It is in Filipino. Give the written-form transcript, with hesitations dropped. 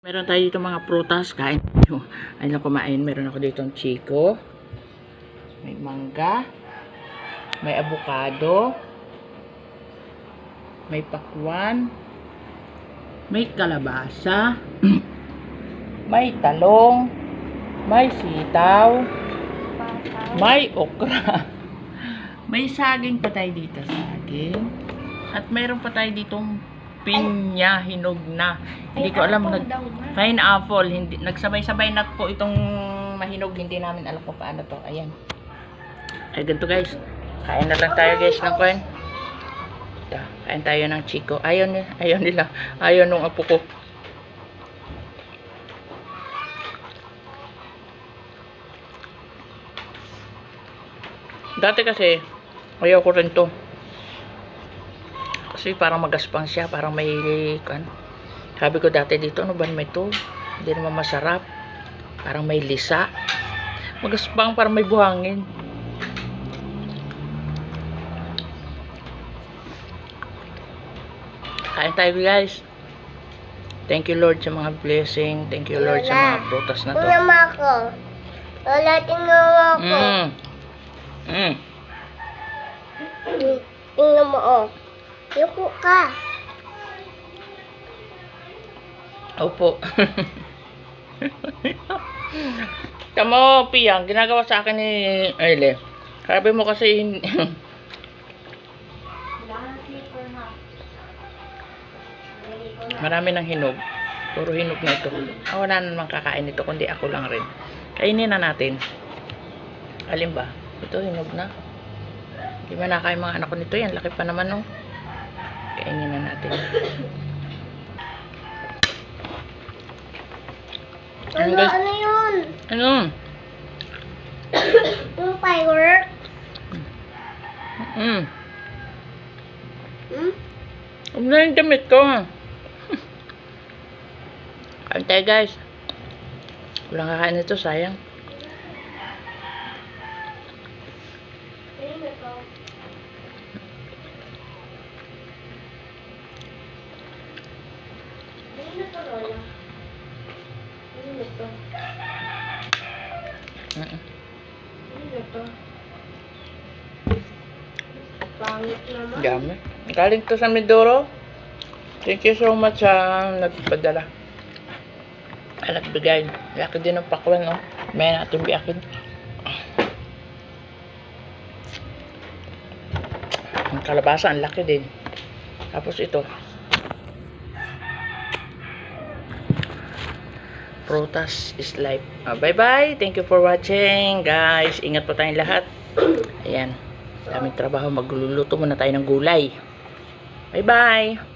Meron tayo dito mga prutas. Kain. Ayun lang kumain. Meron ako dito ng chiko. May mangga. May avocado. May pakwan. May kalabasa. May talong. May sitaw. May okra. May saging pa tayo dito. Saging. At meron pa tayo ditong pinya, hinog na. Hindi ko alam, pineapple, hindi, nagsabay-sabay na po itong mahinog, hindi namin alam kung paano to. Ayan. Ay, ganito guys. Kain na lang tayo guys ng kwen. Kain tayo ng chiko. Ayaw nila. Ayaw nung apo ko. Dati kasi, ayaw ko rin to. Kasi parang magaspang siya, parang may kan. Sabi ko dati dito, ano ba may to? Hindi naman masarap. Parang may lisa. Magaspang, parang may buhangin. Kain tayo guys. Thank you Lord sa mga blessing. Thank you Lord sa mga prutas na to. Tingnan mo ako. Lola, tingnan mo ako. Tingnan mo ako. Yuko ka. Opo. Tamo, Piyang, ginagawa sa akin ni Aile. Sabi mo kasi marami ng hinog. Puro hinog na ito. Wala na naman kakain ito, kundi ako lang rin. Kainin na natin. Alin ba? Ito, hinog na. Hindi man nakain mga anak ko nito. Yan, laki pa naman, no? Kainin na natin. Ano yun? Ano? Yung firework? Ano na yung damit ko? Kain tayo guys. Walang kakain ito, sayang. Pangit naman. Dami. Galing to sa Mindoro. Thank you so much sa nagpadala. Ay, nagbigay. Laki din ng pakwan, no? May natin biyakin. Ang kalabasa, ang laki din. Tapos ito. Prutas is life. Bye-bye. Thank you for watching, guys. Ingat po tayong lahat. Ayan. Daming trabaho. Magluluto muna tayo ng gulay. Bye-bye.